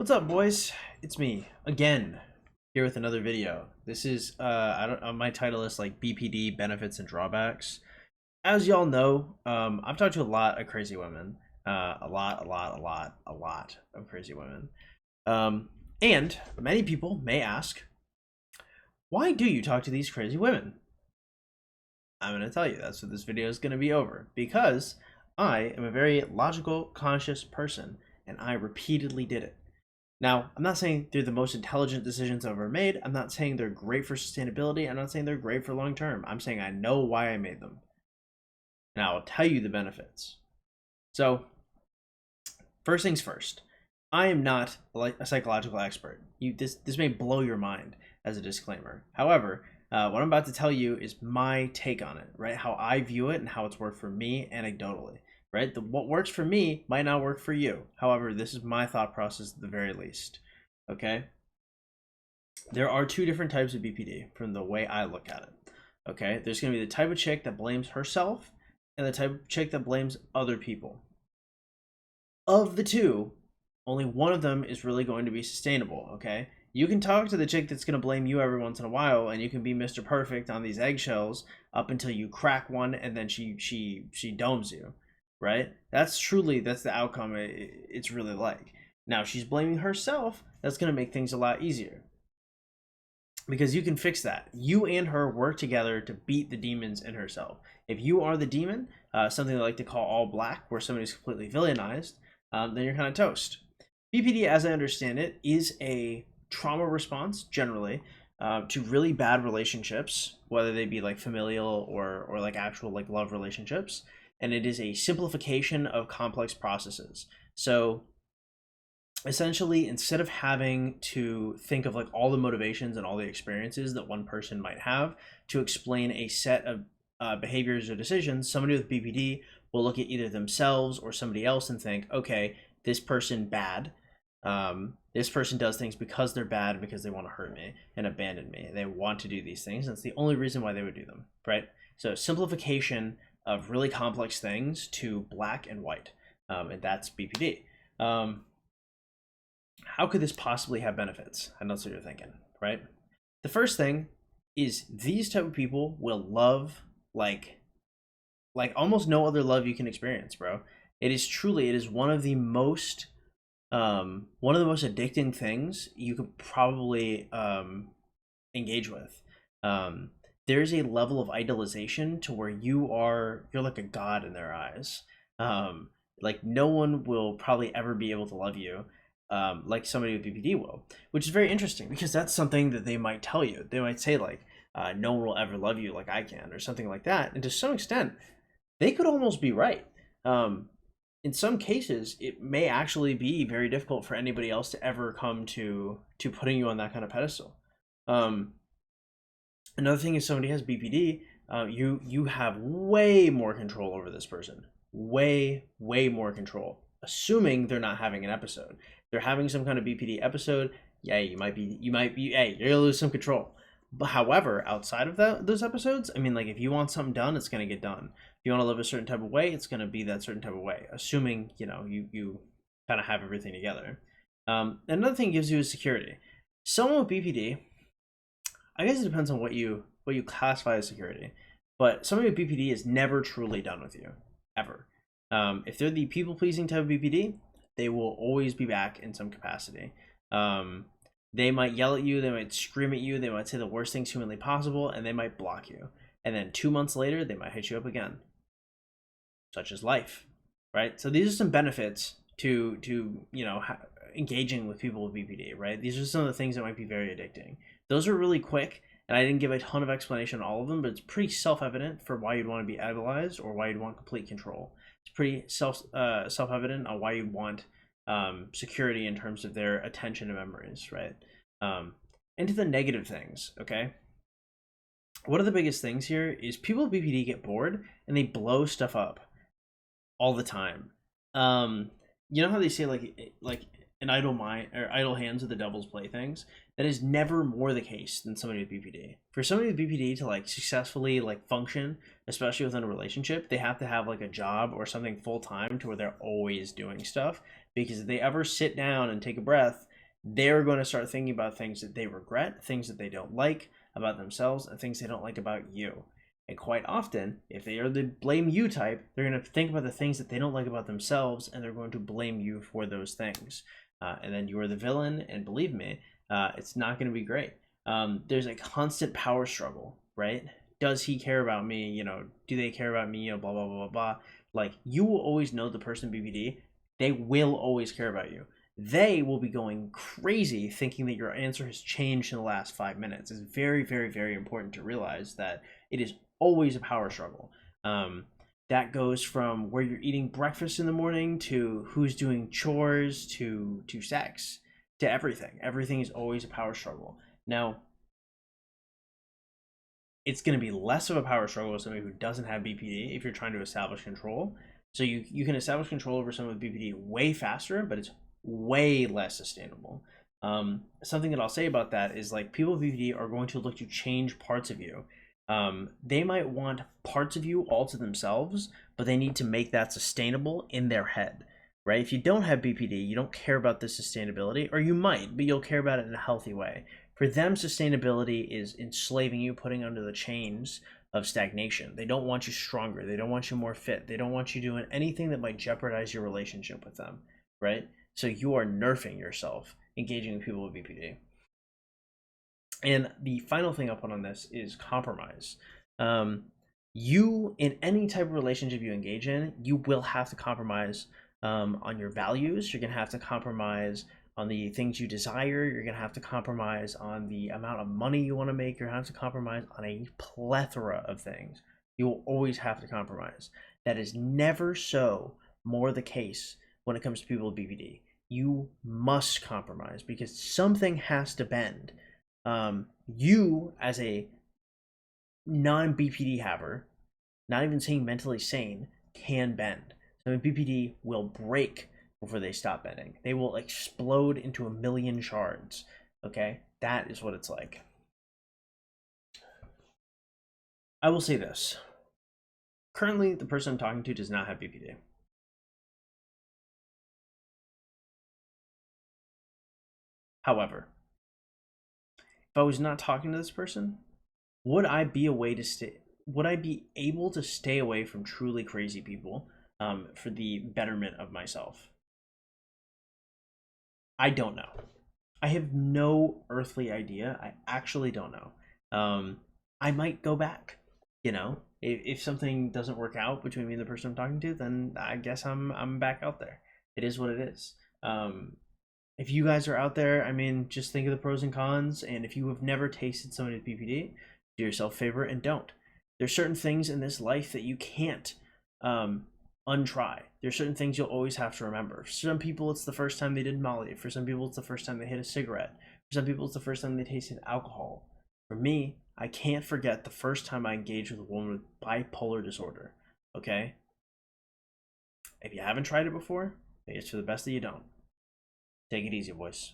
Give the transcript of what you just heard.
What's up, boys? It's me again, here with another video. This is I don't my title is like BPD benefits and drawbacks. As y'all know, I've talked to a lot of crazy women, a lot of crazy women, and many people may ask, why do you talk to these crazy women? I'm gonna tell you. That's what this video is gonna be over, because I am a very logical, conscious person, and I repeatedly did it. Now, I'm not saying they're the most intelligent decisions I've ever made. I'm not saying they're great for sustainability. I'm not saying they're great for long term. I'm saying I know why I made them. Now, I'll tell you the benefits. So, first things first, I am not like a psychological expert. This may blow your mind as a disclaimer. However, what I'm about to tell you is my take on it, right? How I view it and how it's worked for me anecdotally, right? What works for me might not work for you. However, this is my thought process at the very least, okay? There are two different types of BPD from the way I look at it, okay? There's going to be the type of chick that blames herself and the type of chick that blames other people. Of the two, only one of them is really going to be sustainable, okay? You can talk to the chick that's going to blame you every once in a while, and you can be Mr. Perfect on these eggshells up until you crack one and then she domes you, right? That's the outcome it's really like. Now, she's blaming herself. That's going to make things a lot easier, because you can fix that. You and her work together to beat the demons in herself. If you are the demon, something they like to call all black, where somebody's completely villainized, then you're kind of toast. BPD, as I understand it, is a trauma response generally to really bad relationships, whether they be like familial or like actual like love relationships, and it is a simplification of complex processes. So essentially, instead of having to think of like all the motivations and all the experiences that one person might have to explain a set of behaviors or decisions, somebody with BPD will look at either themselves or somebody else and think, okay, this person bad. This person does things because they're bad, because they want to hurt me and abandon me. They want to do these things. And it's the only reason why they would do them, right? So simplification of really complex things to black and white, and that's BPD. How could this possibly have benefits? I know that's what you're thinking, right? The first thing is these type of people will love like almost no other love you can experience, bro. It is one of the most addicting things you could probably engage with. There's a level of idolization to where you're like a god in their eyes. Like no one will probably ever be able to love you like somebody with BPD will, which is very interesting, because that's something that they might tell you. They might say like, no one will ever love you like I can, or something like that. And to some extent, they could almost be right. In some cases, it may actually be very difficult for anybody else to ever come to putting you on that kind of pedestal. Another thing is, somebody has BPD, you have way more control over this person, way more control, assuming they're not having an episode. If they're having some kind of BPD episode, yeah, you might be, hey, you're gonna lose some control. But however, outside of those episodes, I mean, like if you want something done, it's gonna get done. If you want to live a certain type of way, it's gonna be that certain type of way, assuming you kind of have everything together. Another thing it gives you is security. Someone with BPD, I guess it depends on what you classify as security, but somebody with BPD is never truly done with you, ever. If they're the people pleasing type of BPD, they will always be back in some capacity. They might yell at you, they might scream at you, they might say the worst things humanly possible, and they might block you. And then 2 months later, they might hit you up again, such as life, right? So these are some benefits to engaging with people with BPD, right? These are some of the things that might be very addicting. Those are really quick, and I didn't give a ton of explanation on all of them, but it's pretty self-evident for why you'd want to be idolized or why you'd want complete control. It's pretty self-evident on why you'd want security in terms of their attention and memories, right? Into the negative things, okay? One of the biggest things here is people with BPD get bored and they blow stuff up all the time. You know how they say like an idle mind or idle hands are the devil's playthings? That is never more the case than somebody with BPD. For somebody with BPD to like successfully like function, especially within a relationship, they have to have like a job or something full time to where they're always doing stuff. Because if they ever sit down and take a breath they're going to start thinking about things that they regret, things that they don't like about themselves, and things they don't like about you. And quite often, if they are the blame you type, they're going to think about the things that they don't like about themselves, and they're going to blame you for those things. And then you are the villain, and believe me, it's not going to be great. There's a constant power struggle, right? Does he care about me? You know, do they care about me? You know, blah, blah, blah, blah, blah. Like, you will always know the person BPD. They will always care about you. They will be going crazy thinking that your answer has changed in the last 5 minutes. It's very, very, very important to realize that it is always a power struggle. That goes from where you're eating breakfast in the morning to who's doing chores to sex to everything. Everything is always a power struggle. Now, it's going to be less of a power struggle with somebody who doesn't have BPD if you're trying to establish control. So you can establish control over someone with BPD way faster, but it's way less sustainable. Something that I'll say about that is, like, people with BPD are going to look to change parts of you. They might want parts of you all to themselves, but they need to make that sustainable in their head, right? If you don't have BPD, you don't care about the sustainability, or you might, but you'll care about it in a healthy way. For them, sustainability is enslaving you, putting under the chains of stagnation. They don't want you stronger. They don't want you more fit. They don't want you doing anything that might jeopardize your relationship with them, right? So you are nerfing yourself, engaging with people with BPD. And the final thing I'll put on this is compromise. You, in any type of relationship you engage in, you will have to compromise on your values. You're going to have to compromise on the things you desire. You're going to have to compromise on the amount of money you want to make. You're going to have to compromise on a plethora of things. You will always have to compromise. That is never so more the case when it comes to people with BPD. You must compromise because something has to bend. You, as a non-BPD haver, not even saying mentally sane, can bend. So BPD will break before they stop bending. They will explode into a million shards. Okay? That is what it's like. I will say this. Currently, the person I'm talking to does not have BPD. However, if I was not talking to this person, would I be able to stay away from truly crazy people for the betterment of myself? I don't know. I have no earthly idea. I actually don't know. I might go back. You know, if something doesn't work out between me and the person I'm talking to, then I guess I'm back out there. It is what it is. If you guys are out there, I mean, just think of the pros and cons. And if you have never tasted somebody with BPD, do yourself a favor and don't. There's certain things in this life that you can't untry. There's certain things you'll always have to remember. For some people, it's the first time they did Molly. For some people, it's the first time they hit a cigarette. For some people, it's the first time they tasted alcohol. For me, I can't forget the first time I engaged with a woman with bipolar disorder. Okay? If you haven't tried it before, maybe it's for the best that you don't. Take it easy, boys.